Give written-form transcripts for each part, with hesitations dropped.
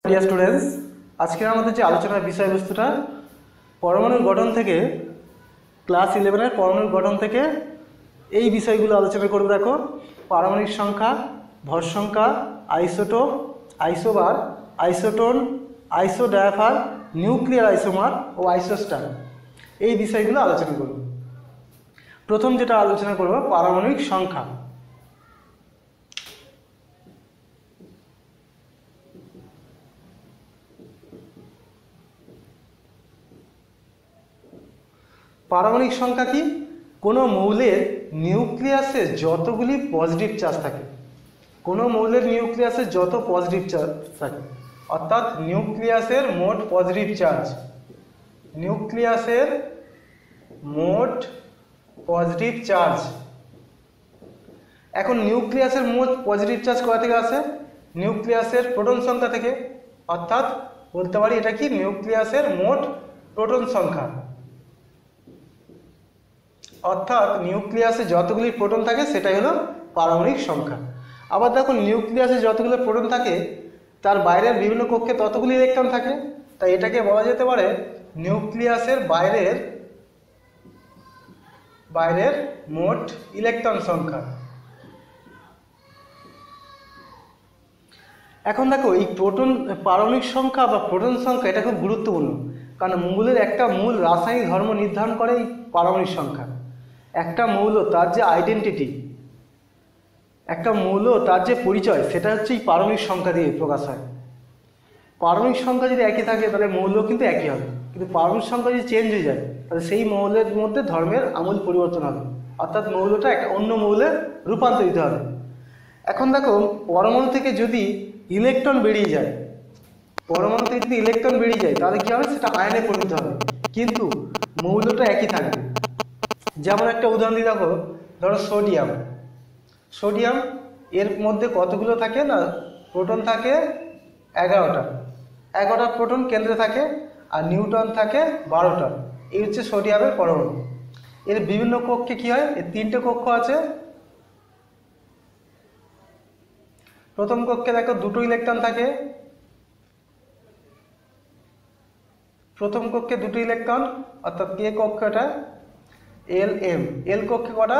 Dear students, আজকে আমাদের যে আলোচনার বিষয়বস্তুটা পরমাণুর গঠন থেকে ক্লাস 11-এর পরমাণুর গঠন থেকে এই বিষয়গুলো আলোচনা করব। দেখো, পারমাণবিক সংখ্যা, ভর সংখ্যা, isotope, isobar, isotone, isodiaphere, nuclear isomer ও আইসোস্টার, এই বিষয়গুলো আলোচনা করব। প্রথম যেটা আলোচনা করব পারমাণবিক সংখ্যা। পারমাণবিক সংখ্যা কি? কোনো মৌলের নিউক্লিয়াসে যতগুলি পজিটিভ চার্জ থাকে, কোনো মৌলের নিউক্লিয়াসে যত পজিটিভ চার্জ থাকে, অর্থাৎ নিউক্লিয়াসের মোট পজিটিভ চার্জ, নিউক্লিয়াসের মোট পজিটিভ চার্জ। এখন নিউক্লিয়াসের মোট পজিটিভ চার্জ কোথা থেকে আসে? নিউক্লিয়াসের প্রোটন সংখ্যা থেকে, অর্থাৎ বলতে পারি এটা কি নিউক্লিয়াসের মোট প্রোটন সংখ্যা, অর্থাৎ নিউক্লিয়াসে যতগুলি প্রোটন থাকে সেটাই হলো পারমাণবিক সংখ্যা। আবার দেখো, নিউক্লিয়াসে যতগুলো প্রোটন থাকে তার বাইরের বিভিন্ন কক্ষে ততগুলি ইলেকট্রন থাকে, তাই এটাকে বলা যেতে পারে নিউক্লিয়াসের বাইরের মোট ইলেকট্রন সংখ্যা। এখন দেখো, এই পারমাণবিক সংখ্যা বা প্রোটন সংখ্যা এটা খুব গুরুত্বপূর্ণ, কারণ মৌলের একটা মূল রাসায়নিক ধর্ম নির্ধারণ করে এই পারমাণবিক সংখ্যা। একটা মৌল তার যে আইডেন্টিটি, একটা মৌল তার যে পরিচয়, সেটা হচ্ছে এই পারমাণবিক সংখ্যা দিয়ে প্রকাশ হয়। পারমাণবিক সংখ্যা যদি একই থাকে তাহলে মৌল কিন্তু একই হবে, কিন্তু পারমাণবিক সংখ্যা যদি চেঞ্জ হয়ে যায় তাহলে সেই মৌলের মধ্যে ধর্মের আমূল পরিবর্তন হবে, অর্থাৎ মৌলটা একটা অন্য মৌলে রূপান্তরিত হবে। এখন দেখো, পরমাণু থেকে যদি ইলেকট্রন বেরিয়ে যায়, পরমাণু থেকে যদি ইলেকট্রন বেরিয়ে যায় তাহলে কি হবে? সেটা আয়নে পরিণত হবে, কিন্তু মৌলটা একই থাকবে। যেমন একটা উদাহরণ দিয়ে দেখো, ধরো সোডিয়াম এর মধ্যে কতগুলো থাকে না, প্রোটন থাকে 11টা প্রোটন কেন্দ্রে থাকে, আর নিউট্রন থাকে 12টা। এই হচ্ছে সোডিয়ামের পরমাণু। এর বিভিন্ন কক্ষে কি হয়? এর 3টে কক্ষ আছে। প্রথম কক্ষে দেখো 2টো ইলেকট্রন থাকে, প্রথম কক্ষে 2টো ইলেকট্রন, অর্থাৎ কে কক্ষটা এল কক্ষে কটা?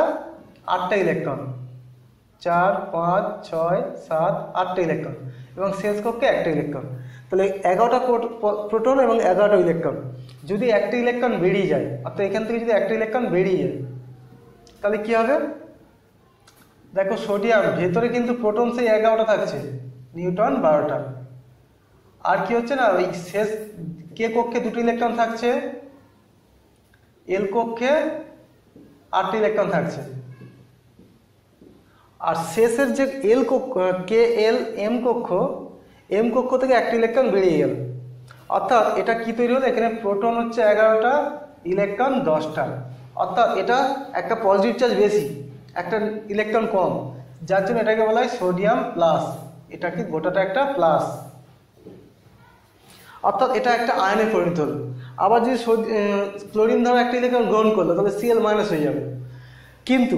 8টা ইলেকট্রন, 4, 5, 6, 7, 8টা ইলেকট্রন, এবং শেষ কক্ষে 1টা ইলেকট্রন। তাহলে 11টা প্রোটন এবং 11টা ইলেকট্রন। যদি একটা ইলেকট্রন বেরিয়ে যায়, অর্থাৎ এখান থেকে যদি একটা ইলেকট্রন বেরিয়ে যায় তাহলে কি হবে? দেখো, সোডিয়াম ভেতরে কিন্তু প্রোটন সেই 11টা থাকছে, নিউট্রন 12টা। আর কি হচ্ছে না, ওই শেষ কে কক্ষে 2টো ইলেকট্রন থাকছে, এল কক্ষে 8টা ইলেকট্রন থাকছে, আর শেষের যে এল কক্ষ এম কক্ষ থেকে একটা ইলেকট্রন বেরিয়ে গেল, অর্থাৎ এটা কি তৈরি হলো? এখানে প্রোটন হচ্ছে 11টা, ইলেকট্রন 10টা, অর্থাৎ এটা একটা পজিটিভ চার্জ বেশি, একটা ইলেকট্রন কম, যার জন্য এটাকে বলা হয় সোডিয়াম প্লাস। এটাকে গোটাটা একটা প্লাস, অর্থাৎ এটা একটা আয়নে পরিণত হলো। আবার যদি ক্লোরিন ধরো একটা ইলেকট্রন গ্রহণ করলো তাহলে Cl- হয়ে যাবে, কিন্তু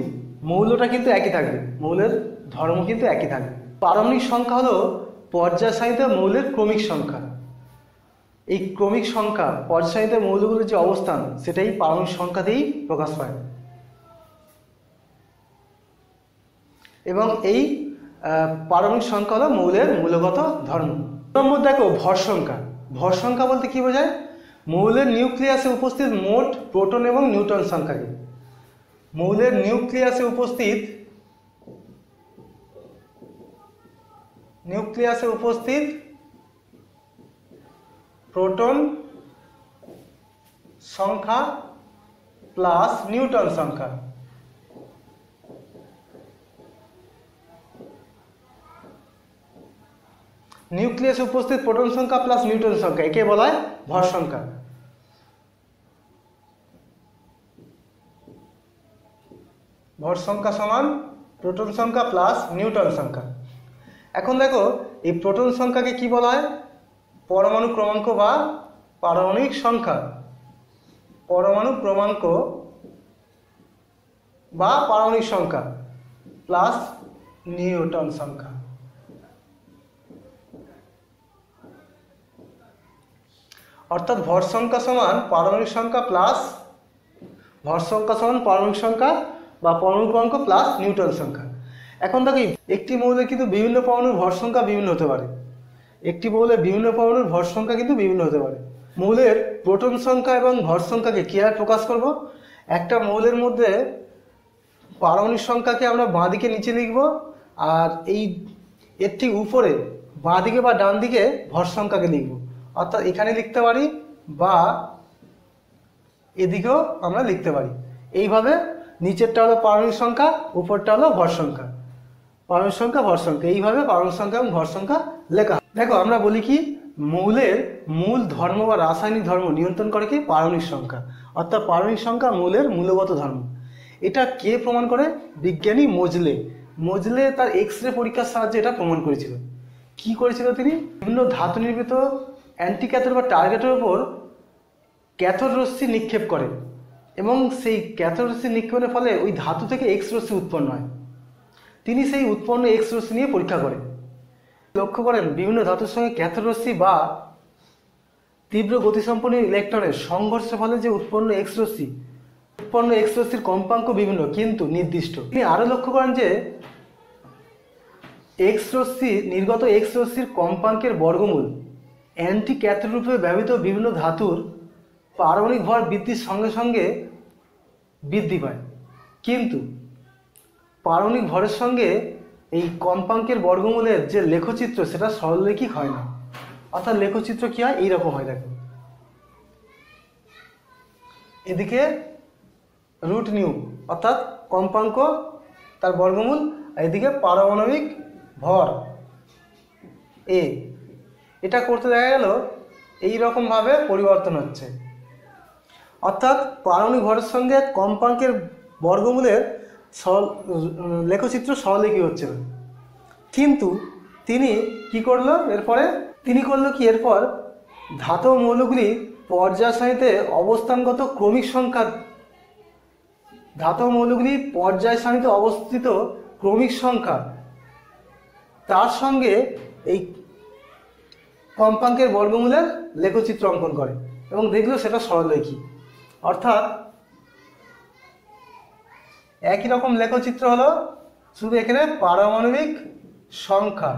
মৌলটা কিন্তু একই থাকবে, মৌলের ধর্ম কিন্তু একই থাকবে। পারমাণবিক সংখ্যা হলো পর্যায় সারণীতে মৌলের ক্রমিক সংখ্যা। এই ক্রমিক সংখ্যা পর্যায় সারণীতে মৌলগুলোর যে অবস্থান সেটাই পারমাণবিক সংখ্যাতেই প্রকাশ পায়। এবং এই পারমাণবিক সংখ্যা হলো মৌলের মূলগত ধর্ম। নম্বর দেখো, ভর সংখ্যা। ভর সংখ্যা বলতে কি বোঝায়? মৌলের নিউক্লিয়াসে উপস্থিত মোট প্রোটন এবং নিউট্রন সংখ্যাকে। মৌলের নিউক্লিয়াসে উপস্থিত প্রোটন সংখ্যা প্লাস নিউট্রন সংখ্যা। নিউক্লিয়াসে উপস্থিত প্রোটন সংখ্যা প্লাস নিউট্রন সংখ্যা, একে বলা হয় ভর সংখ্যা। ভর সংখ্যা সমান প্রোটন সংখ্যা প্লাস নিউট্রন সংখ্যা। এখন দেখো, এই প্রোটন সংখ্যাকে কি বলা হয়? পরমাণু ক্রমাঙ্ক বা পারমাণবিক সংখ্যা। পরমাণু ক্রমাঙ্ক বা পারমাণবিক সংখ্যা প্লাস নিউট্রন সংখ্যা। অর্থাৎ ভর সংখ্যা সমান পারমাণবিক সংখ্যা প্লাস ভর সংখ্যা সমান পারমাণবিক সংখ্যা বা পরমাণু ক্রমাঙ্ক প্লাস নিউটন সংখ্যা। এখন দেখি একটি মৌলের কিন্তু বিভিন্ন পরমাণুর ভর সংখ্যা বিভিন্ন হতে পারে, একটি মৌলের বিভিন্ন পরমাণুর ভর সংখ্যা কিন্তু বিভিন্ন হতে পারে। মৌলের প্রোটন সংখ্যা এবং ভর সংখ্যাকে কীভাবে প্রকাশ করব? একটা মৌলের মধ্যে পারমাণবিক সংখ্যাকে আমরা বাঁ দিকে নিচে লিখব, আর এর ঠিক উপরে বাঁ দিকে বা ডান দিকে ভর সংখ্যাকে লিখব। অর্থাৎ এখানে লিখতে পারি বা এদিকেও আমরা লিখতে পারি। এইভাবে নিচেরটা হলো পারমাণবিক সংখ্যা, উপরটা হলো ভর সংখ্যা, পারমাণবিক সংখ্যা ভর সংখ্যা, এইভাবে পারমাণবিক সংখ্যা এবং ভর সংখ্যা লেখা। দেখো আমরা বলি কি, মৌলের মূল ধর্ম বা রাসায়নিক ধর্ম নিয়ন্ত্রণ করে কি? পারমাণবিক সংখ্যা। অর্থাৎ পারমাণবিক সংখ্যা মৌলের মূলগত ধর্ম। এটা কে প্রমাণ করে? বিজ্ঞানী মোজলে। মোজলে তার এক্স রে পরীক্ষার সাহায্যে এটা প্রমাণ করেছিল। কি করেছিল তিনি? বিভিন্ন ধাতু নির্মিত অ্যান্টি ক্যাথোড বা টার্গেটের উপর ক্যাথোড রশ্মি নিক্ষেপ করে এবং সেই ক্যাথোড রশ্মি নিক্ষেপের ফলে ওই ধাতু থেকে এক্স রশ্মি উৎপন্ন হয়। তিনি সেই উৎপন্ন এক্স রশ্মি নিয়ে পরীক্ষা করেন। লক্ষ্য করেন বিভিন্ন ধাতুর সঙ্গে ক্যাথোড রশ্মি বা তীব্র গতিসম্পন্ন ইলেকট্রনের সংঘর্ষের ফলে যে উৎপন্ন এক্স রশ্মির কম্পাঙ্ক বিভিন্ন কিন্তু নির্দিষ্ট। তিনি আরও লক্ষ্য করেন যে নির্গত এক্স রশ্মির কম্পাঙ্কের বর্গমূল অ্যান্টি ক্যাথোড রূপে ব্যবহৃত বিভিন্ন ধাতুর পারমাণবিক ভর বৃদ্ধির সঙ্গে সঙ্গে বৃদ্ধি পায়, কিন্তু পারমাণবিক ভরের সঙ্গে এই কম্পাঙ্কের বর্গমূলের যে লেখচিত্র সেটা সরলরৈখিক হয় না। অর্থাৎ লেখচিত্র কি হয়? এইরকম হয়। দেখো এদিকে রুট নিউ অর্থাৎ কম্পাঙ্ক তার বর্গমূল, এদিকে পারমাণবিক ভর এ। এটা করতে দেখা গেল এইরকমভাবে পরিবর্তন হচ্ছে। অর্থাৎ পারমাণবিক ভরের সঙ্গে কম্পাঙ্কের বর্গমূলের লেখচিত্র সরলরৈখিক হচ্ছে না। কিন্তু তিনি কি করলো এরপরে? এরপর ধাতব মৌলগুলি পর্যায় সারণীতে অবস্থানগত ক্রমিক সংখ্যা, ধাতব মৌলগুলি পর্যায় সারণীতে অবস্থিত ক্রমিক সংখ্যা তার সঙ্গে এই কম্পাঙ্কের বর্গমূলের লেখচিত্র অঙ্কন করে এবং দেখলো সেটা সরলরৈখিক। অর্থাৎ একই রকম লেখচিত্র হলো, শুধু এখানে পারমাণবিক সংখ্যা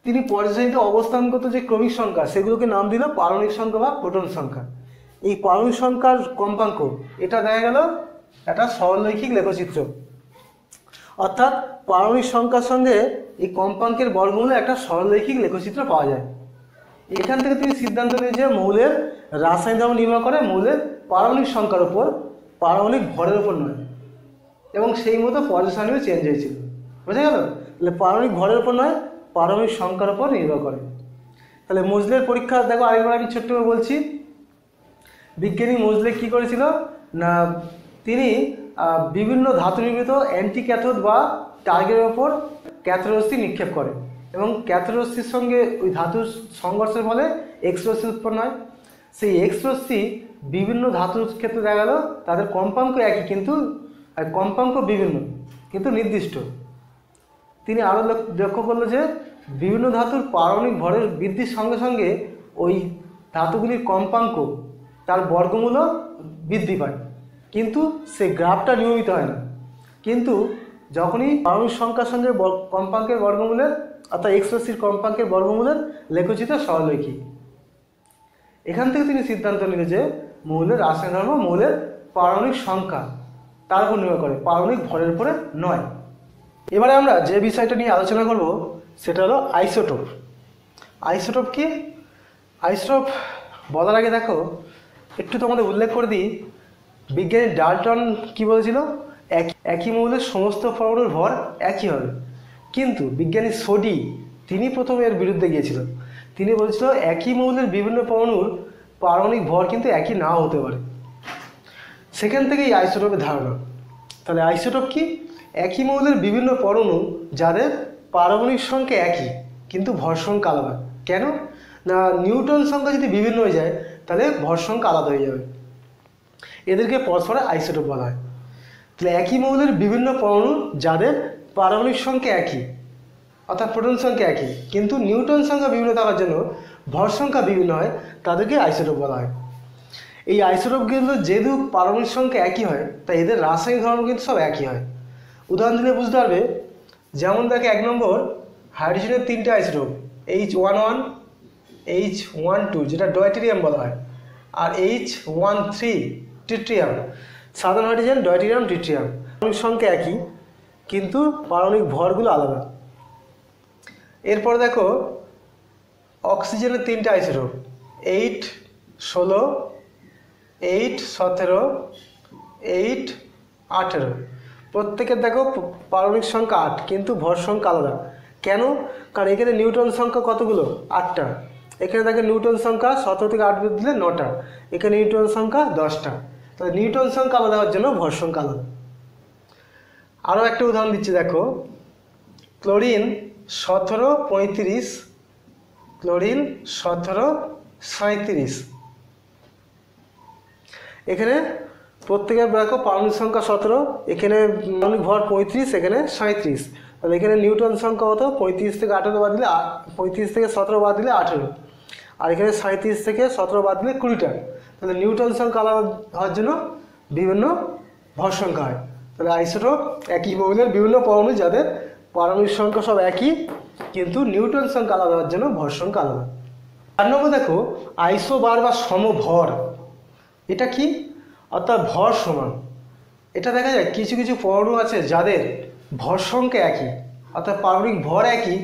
তিনি পর্যায়সারণীতে অবস্থানগত যে ক্রমিক সংখ্যা সেগুলোকে নাম দিল পারমাণবিক সংখ্যা বা প্রোটন সংখ্যা। এই পারমাণবিক সংখ্যার কম্পাঙ্ক এটা দেখা গেল একটা সরলরৈখিক লেখচিত্র। অর্থাৎ পারমাণবিক সংখ্যার সঙ্গে এই কম্পাঙ্কের বর্গমূলে একটা সরলরৈখিক লেখচিত্র পাওয়া যায়। এখান থেকে তিনি সিদ্ধান্ত নিয়ে যে মৌলের রাসায়নিক ধর্ম নির্ভর করে মৌলের পারমাণবিক সংখ্যার উপর, পারমাণবিক ভরের উপর নয়, এবং সেই মতো পর্যায় সারণীও চেঞ্জ হয়েছিল। বোঝা গেল? তাহলে পারমাণবিক ভরের উপর নয়, পারমাণবিক সংখ্যার উপর নির্ভর করে। তাহলে মোজলের পরীক্ষা দেখো, আরেকবার আমি ছোট্ট করে বলছি। বিজ্ঞানী মোজলে কি করেছিল না, তিনি বিভিন্ন ধাতু নির্মিত অ্যান্টি ক্যাথোড বা টার্গেটের ওপর ক্যাথোড রশ্মি নিক্ষেপ করে এবং ক্যাথোড রশ্মির সঙ্গে ওই ধাতুর সংঘর্ষের ফলে এক্স রশ্মি উৎপন্ন হয়। সেই এক্স রশ্মি বিভিন্ন ধাতুর ক্ষেত্রে দেখা গেল তাদের কম্পাঙ্ক একই, কিন্তু কম্পাঙ্ক বিভিন্ন কিন্তু নির্দিষ্ট। তিনি আরও লক্ষ্য করলো যে বিভিন্ন ধাতুর পারমাণবিক ভরের বৃদ্ধির সঙ্গে সঙ্গে ওই ধাতুগুলির কম্পাঙ্ক তার বর্গমূলও বৃদ্ধি পায়, কিন্তু সেই গ্রাফটা নিয়মিত হয় না। কিন্তু যখনই পারমাণবিক সংখ্যার সঙ্গে কম্পাঙ্কের বর্গমূলের অর্থাৎ এক্স রশ্মির কম্পাঙ্কের বর্গমূলের লেখচিত্র সরলরৈখিক। এখান থেকে তিনি সিদ্ধান্ত নিল যে মৌলের রাসায়নিক ধর্ম মৌলের পারমাণবিক সংখ্যা তার উপর নির্ভর করে, পারমাণবিক ভরের উপরে নয়। এবারে আমরা যে বিষয়টা নিয়ে আলোচনা করব সেটা হলো আইসোটোপ। আইসোটোপ কি? আইসোটোপ বলার আগে দেখো একটু তোমাদের উল্লেখ করে দিই, বিজ্ঞানী ডাল্টন কি বলেছিল? একই মৌলের সমস্ত পরমাণুর ভর একই হবে। কিন্তু বিজ্ঞানী সোডি তিনি প্রথমে এর বিরুদ্ধে গিয়েছিল। তিনি বলেছিল একই মৌলের বিভিন্ন পরমাণুর পারমাণবিক ভর কিন্তু একই নাও হতে পারে। সেখান থেকেই আইসোটোপের ধারণা। তাহলে আইসোটোপ কি? একই মৌলের বিভিন্ন পরমাণু যাদের পারমাণবিক সংখ্যা একই কিন্তু ভর সংখ্যা আলাদা। কেন না, নিউটন সংখ্যা যদি বিভিন্ন হয়ে যায় তাহলে ভর সংখ্যা আলাদা হয়ে যাবে, এদেরকে পরস্পরে আইসোটোপ বলা হয়। তাহলে একই মৌলের বিভিন্ন পরমাণু যাদের পারমাণবিক সংখ্যা একই অর্থাৎ প্রোটন সংখ্যা একই, কিন্তু নিউটন সংখ্যা বিভিন্ন থাকার জন্য ভর সংখ্যা বিভিন্ন হয়, তাদেরকে আইসোটোপ বলা হয়। এই আইসোটোপগুলো যেহেতু পারমাণবিক সংখ্যা একই হয়, তাই এদের রাসায়নিক ধর্ম কিন্তু সব একই হয়। উদাহরণ দিলে বুঝতে পারবে, যেমন দেখে 1 নম্বর হাইড্রোজেনের 3টে আইসোটোপ, H11, H12 যেটা ডয়টেরিয়াম বলা হয়, আর H13 ট্রিটিয়াম, সাধারণ হাইড্রোজেন, ডয়টেরিয়াম, ট্রিটিয়াম। পারমাণবিক সংখ্যা একই কিন্তু পারমাণবিক ভরগুলো আলাদা। এরপর দেখো অক্সিজেনের 3টে আইসোটোপ, 816, 817, 818। প্রত্যেকের দেখো পারমাণবিক সংখ্যা 8 কিন্তু ভর সংখ্যা আলাদা। কেন? কারণ এখানে নিউটন সংখ্যা কতগুলো? 8টা। এখানে দেখো নিউটন সংখ্যা 17 থেকে 8 বাদ দিলে 9টা, এখানে নিউটন সংখ্যা 10টা। তাহলে নিউটন সংখ্যা আলাদা হওয়ার জন্য ভর সংখ্যা আলাদা। আরও একটা উদাহরণ দিচ্ছি দেখো, ক্লোরিন 1735, ক্লোরিন 1737। এখানে প্রত্যেকের দেখো পারমাণবিক সংখ্যা 17, এখানে পারমাণবিক ভর 35, এখানে 37। তাহলে এখানে নিউটন সংখ্যা কত? 35 থেকে 18 বাদ দিলে 35 থেকে 17 বাদ দিলে 18, আর এখানে 37 থেকে 17 বাদ দিলে 20টা। তাহলে নিউটন সংখ্যা আলাদা হওয়ার জন্য বিভিন্ন ভর সংখ্যা হয়। তাহলে আইসোটোপ একই মৌলের বিভিন্ন পরমাণু যাদের পারমাণবিক সংখ্যা সব একই কিন্তু নিউটন সংখ্যা আলাদা হওয়ার জন্য ভর সংখ্যা আলাদা। 4 নম্বর দেখো আইসোবার বা সমভর। এটা কি? অর্থাৎ ভর সমান। এটা দেখা যায় কিছু কিছু পরমাণু আছে যাদের ভর সংখ্যা একই, অর্থাৎ পারমাণবিক ভর একই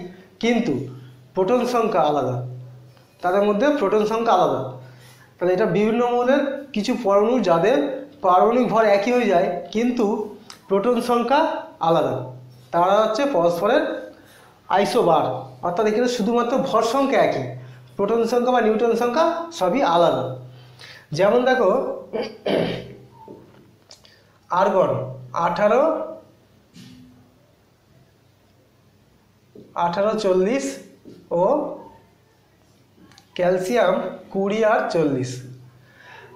কিন্তু প্রোটন সংখ্যা আলাদা, তাদের মধ্যে প্রোটন সংখ্যা আলাদা। তাহলে এটা বিভিন্ন মৌলের কিছু পরমাণু যাদের পারমাণবিক ভর একই হয়ে যায় কিন্তু প্রোটন সংখ্যা আলাদা, তারা হচ্ছে পরস্পরের আইসোবার। অর্থাৎ এখানে শুধুমাত্র ভর সংখ্যা একই, প্রোটন সংখ্যা বা নিউটন সংখ্যা সবই আলাদা। যেমন দেখো আর্গন 1840 ও ক্যালসিয়াম 20 আর 40।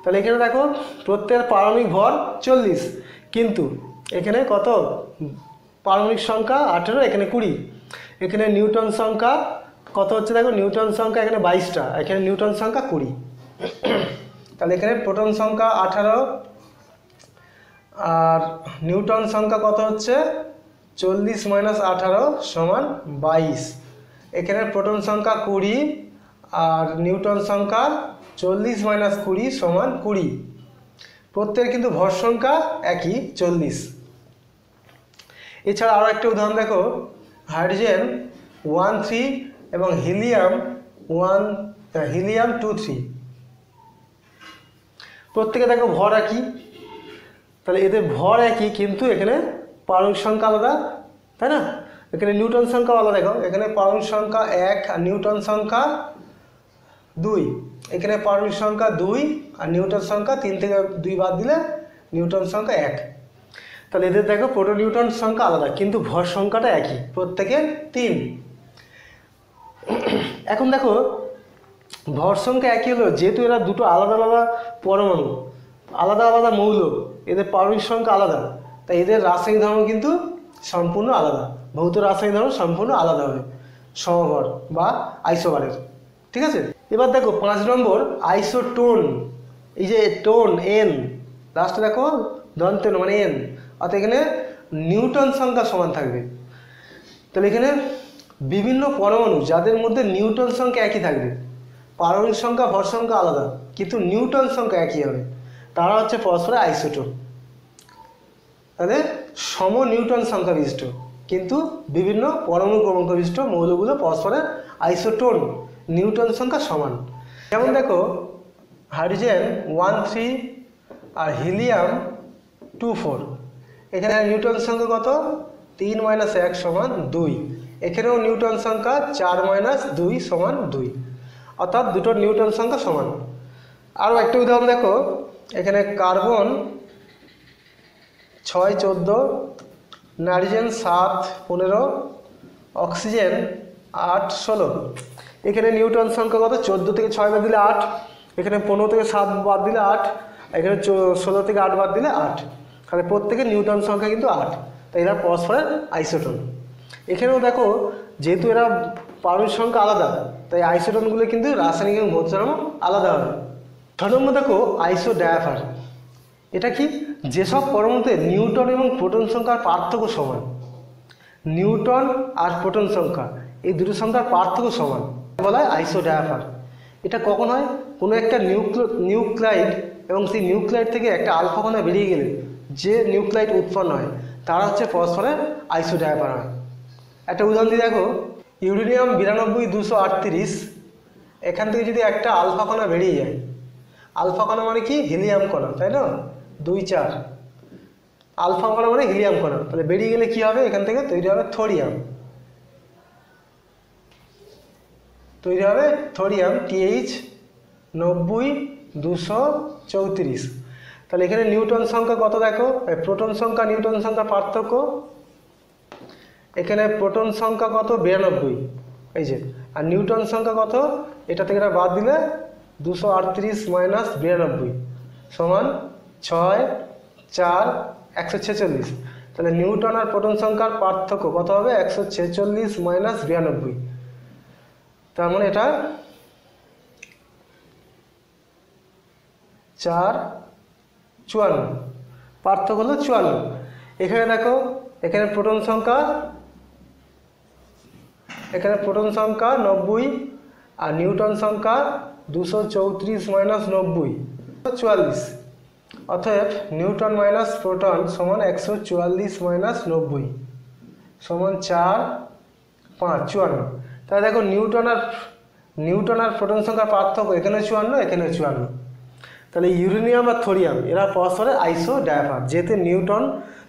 তাহলে এখানে দেখো প্রত্যেকের পারমাণবিক ভর 40 কিন্তু এখানে কত পারমাণবিক সংখ্যা 18, এখানে 20। এখানে নিউটন সংখ্যা কত হচ্ছে দেখো, নিউটন সংখ্যা এখানে 22টা, এখানে নিউটন সংখ্যা 20। তাহলে এখানে প্রোটন সংখ্যা 18 আর নিউটন সংখ্যা কত হচ্ছে 40 - 18 সমান 22। এখানে প্রোটন সংখ্যা 20 আর নিউটন সংখ্যা 40 - 20 সমান 20। প্রত্যেকের কিন্তু ভর সংখ্যা একই 40। এছাড়া আরও একটা উদাহরণ দেখো, হাইড্রোজেন 13 এবং হিলিয়াম 23। প্রত্যেকে দেখো ভর একই, তাহলে এদের ভর একই কিন্তু এখানে পারমাণবিক সংখ্যা আলাদা, তাই না? এখানে নিউটন সংখ্যা আলাদা, দেখো এখানে পারমাণবিক সংখ্যা 1 আর নিউটন সংখ্যা 2, এখানে পারমাণবিক সংখ্যা 2 আর নিউটন সংখ্যা 3 থেকে 2 বাদ দিলে নিউটন সংখ্যা 1। তাহলে এদের দেখো প্রোটো নিউটন সংখ্যা আলাদা কিন্তু ভর সংখ্যাটা একই, প্রত্যেকের 3। এখন দেখো ভর সংখ্যা একই হলো, যেহেতু এরা দুটো আলাদা আলাদা পরমাণু, আলাদা আলাদা মৌল, এদের পারমাণবিক সংখ্যা আলাদা, তাই এদের রাসায়নিক ধর্ম কিন্তু সম্পূর্ণ আলাদা, ভৌত রাসায়নিক ধর্ম সম্পূর্ণ আলাদা হবে সমভর বা আইসোবারের। ঠিক আছে, এবার দেখো 5 নম্বর আইসোটোন। এই যে টোন এন লাস্টে দেখো দন্তেন মানে এন, অর্থাৎ এখানে নিউটন সংখ্যা সমান থাকবে। তাহলে এখানে বিভিন্ন পরমাণু যাদের মধ্যে নিউটন সংখ্যা একই থাকবে, পারমাণবিক সংখ্যা ভর সংখ্যা আলাদা কিন্তু নিউটন সংখ্যা একই হবে, তারা হচ্ছে পরস্পরের আইসোটোন। তাহলে সম নিউটন সংখ্যা বিশিষ্ট কিন্তু বিভিন্ন পরমাণু ক্রমাঙ্ক বিশিষ্ট মৌলগুলো পরস্পরের আইসোটোন, নিউটন সংখ্যা সমান। যেমন দেখো হাইড্রোজেন 13 আর হিলিয়াম 24। এখানে নিউটন সংখ্যা কত 3 - 1 সমান 2। এখানেও নিউটন সংখ্যা 4 - 2 সমান 2, অর্থাৎ দুটো নিউটন সংখ্যা সমান। আরও একটা উদাহরণ দেখো, এখানে কার্বন 6 - 14, নাইট্রোজেন 7 - 15, অক্সিজেন 8 - 16। এখানে নিউটন সংখ্যা কত 14 থেকে 6 বাদ দিলে 8, এখানে 15 থেকে 7 বাদ দিলে 8, এখানে 16 থেকে 8 বাদ দিলে 8। তাহলে প্রত্যেকের নিউটন সংখ্যা কিন্তু 8, তাই এরা পরস্পরের আইসোটোন। এখানেও দেখো যেহেতু এরা পারমাণবিক সংখ্যা আলাদা, তাই আইসোটোনগুলো কিন্তু রাসায়নিক এবং ভৌত ধর্ম আলাদা হবে। 6 নম্বর দেখো আইসোডায়াফার। এটা কি? যেসব পরমাণুতে নিউট্রন এবং প্রোটন সংখ্যার পার্থক্য সমান। নিউট্রন আর প্রোটন সংখ্যা এই দুটো সংখ্যার পার্থক্য সমান বলা হয় আইসোডায়াফার। এটা কখন হয়? কোনো একটা নিউক্লাইড এবং সেই নিউক্লাইড থেকে একটা আলফা কণা বেরিয়ে গেলে যে নিউক্লাইড উৎপন্ন হয় তারা হচ্ছে পরস্পরের আইসোডায়াফার হয়। একটা উদাহরণ দিয়ে দেখো, ইউরেনিয়াম 92-238, এখান থেকে যদি একটা আলফা কণা বেরিয়ে যায়, আলফা কণা মানে কি? হিলিয়াম কণা, তাই না? 2-4 আলফা কণা মানে হিলিয়াম কণা, তাহলে বেরিয়ে গেলে কি হবে? এখান থেকে তৈরি হবে থোরিয়াম, TH90-234। তাহলে এখানে নিউটন সংখ্যা কত দেখো, প্রোটন সংখ্যা নিউটন সংখ্যা পার্থক্য। এখানে প্রোটন সংখ্যা কত? 92, এই যে। আর নিউটন সংখ্যা কত? এটা থেকে এটা বাদ দিলে 238 - 92 সমান 6, 4, 146। তাহলে নিউটন আর প্রোটন সংখ্যার পার্থক্য কত হবে? 146 - 92। তার মানে এটা 4, 54, পার্থক্য হলো 54। এখানে দেখো, এখানে প্রোটন সংখ্যা 90 আর নিউটন সংখ্যা 234 - 90 44। অতএব নিউটন মাইনাস প্রোটন সমান 144 - 90 সমান 4, 5, 54। তাহলে দেখো নিউটন আর প্রোটন সংখ্যার পার্থক্য এখানে 54, এখানে 54। তাহলে ইউরেনিয়াম আর থোরিয়াম এরা পরস্পরের আইসোডায়াফার, যেহেতু নিউটন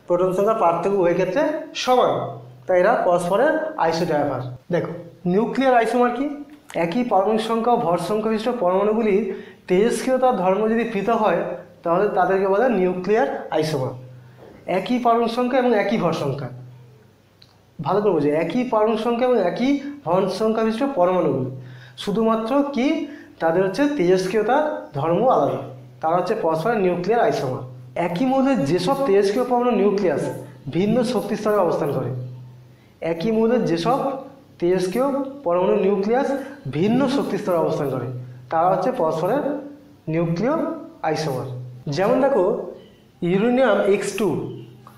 প্রোটন সংখ্যার পার্থক্য উভয় ক্ষেত্রে সমান, তাই এরা পরস্পরের আইসোডায়াফার। দেখো নিউক্লিয়ার আইসোমার কি? একই পারমাণবিক সংখ্যা ও ভর সংখ্যা বিশিষ্ট পরমাণুগুলির তেজস্ক্রিয়তার ধর্ম যদি পৃথক হয় তাহলে তাদেরকে বলা হয় নিউক্লিয়ার আইসোমার। একই পারমাণবিক সংখ্যা এবং একই ভর সংখ্যা, ভালো করে বোঝে, একই পারমাণবিক সংখ্যা এবং একই ভর সংখ্যা বিশিষ্ট পরমাণুগুলি, শুধুমাত্র কি তাদের হচ্ছে তেজস্ক্রিয়তার ধর্ম আলাদা, তারা হচ্ছে পরস্পরের নিউক্লিয়ার আইসোমার। একই মৌলের যেসব তেজস্ক্রিয় পরমাণু নিউক্লিয়াস ভিন্ন শক্তি স্তরে অবস্থান করে, একই মৌলের যেসব তেজস্ক্রিয় পরমাণু নিউক্লিয়াস ভিন্ন শক্তি স্তরে অবস্থান করে তারা হচ্ছে পরস্পরের নিউক্লিয় আইসোমার। যেমন দেখো ইউরেনিয়াম X2,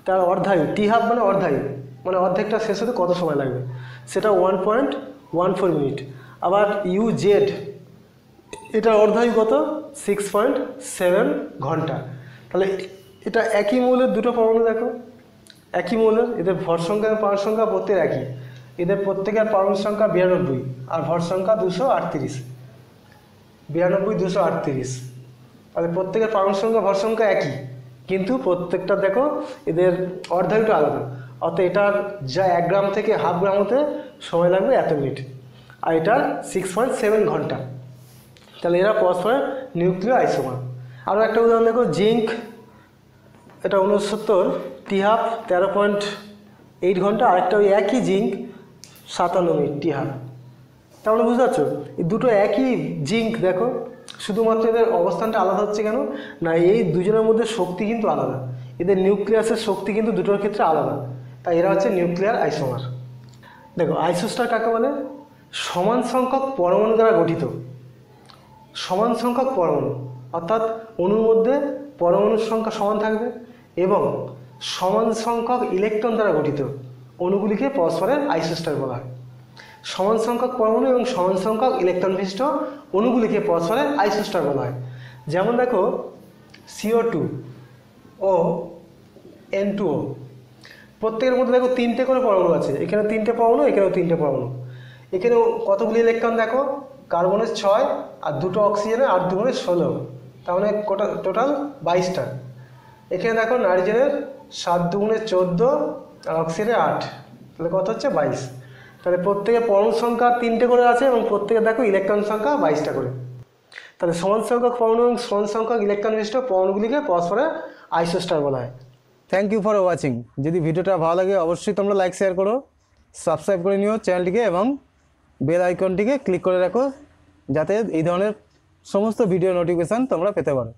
তার অর্ধায়ু, T1/2 মানে অর্ধায়ু, মানে অর্ধেকটা শেষ হতে কত সময় লাগবে, সেটা 1.14 মিনিট। আবার UZ, এটা অর্ধায়ু কত? 6.7 ঘন্টা। তাহলে এটা একই মৌলের দুটো পরমাণু, দেখো একই মৌলের, এদের ভর সংখ্যা এবং পারমাণবিক সংখ্যা প্রত্যেক একই, এদের প্রত্যেকের পারমাণবিক সংখ্যা 92 আর ভর সংখ্যা 238, 92, 238। তাহলে প্রত্যেকের পারমাণবিক সংখ্যা ভর সংখ্যা একই, কিন্তু প্রত্যেকটা দেখো এদের অর্ধায়ুটা আলাদা, অর্থাৎ এটার যা 1 গ্রাম থেকে 1/2 গ্রাম হতে সময় লাগবে এত মিনিট, আর এটার 6.7 ঘন্টা। তাহলে এরা পরস্পরের নিউক্লিয় আইসোমার। আরও একটা উদাহরণ দেখো, জিঙ্ক, এটা 69, T1/2 13.8 ঘন্টা, আরেকটা ওই একই জিঙ্ক 57 মিনিট, T1/2। তার মানে বুঝতে পারছো এই দুটো একই জিঙ্ক, দেখো শুধুমাত্র এদের অবস্থানটা আলাদা হচ্ছে কেন না, এই দুজনের মধ্যে শক্তি কিন্তু আলাদা, এদের নিউক্লিয়াসের শক্তি কিন্তু দুটোর ক্ষেত্রে আলাদা, তাই এরা হচ্ছে নিউক্লিয়ার আইসোমার। দেখো আইসোস্টার কাকে বলে? সমান সংখ্যক পরমাণু দ্বারা গঠিত, সমান সংখ্যক পরমাণু, অর্থাৎ অণুর মধ্যে পরমাণুর সংখ্যা সমান থাকবে এবং সমান সংখ্যক ইলেকট্রন দ্বারা গঠিত অণুগুলিকে পরস্পরের আইসোস্টার বলা হয়। সমান সংখ্যক পরমাণু এবং সমান সংখ্যক ইলেকট্রন বিশিষ্ট অণুগুলিকে পরস্পরের আইসোস্টার বলা হয়। যেমন দেখো CO2 ও N2O, প্রত্যেকের মধ্যে দেখো 3টে করে পরমাণু আছে, এখানে 3টে পরমাণু, এখানেও 3টে পরমাণু। এখানেও কতগুলি ইলেকট্রন দেখো, কার্বনের 6 আর 2টো অক্সিজেনের 8 2 16, তার মানে টোটাল 22টা। এখানে দেখো নাইট্রোজেনের 7 2 14 আর অক্সিজেনের 8, তাহলে কত হচ্ছে 22। তাহলে প্রত্যেকের পরমাণু সংখ্যা 3টে করে আছে এবং প্রত্যেকে দেখো ইলেকট্রন সংখ্যা 22টা করে। তাহলে সমান সংখ্যক পরমাণু এবং সমান সংখ্যক ইলেকট্রন বিশিষ্ট পরমাণুগুলিকে পরস্পরের আইসোস্টার বলা হয়। Thank you for watching. যদি ভিডিওটা ভালো লাগে অবশ্যই তোমরা লাইক শেয়ার করো, সাবস্ক্রাইব করে নিও চ্যানেলটিকে এবং বেল আইকনটিকে ক্লিক করে রাখো যাতে এই ধরনের সমস্ত ভিডিও নোটিফিকেশান তোমরা পেতে পারো।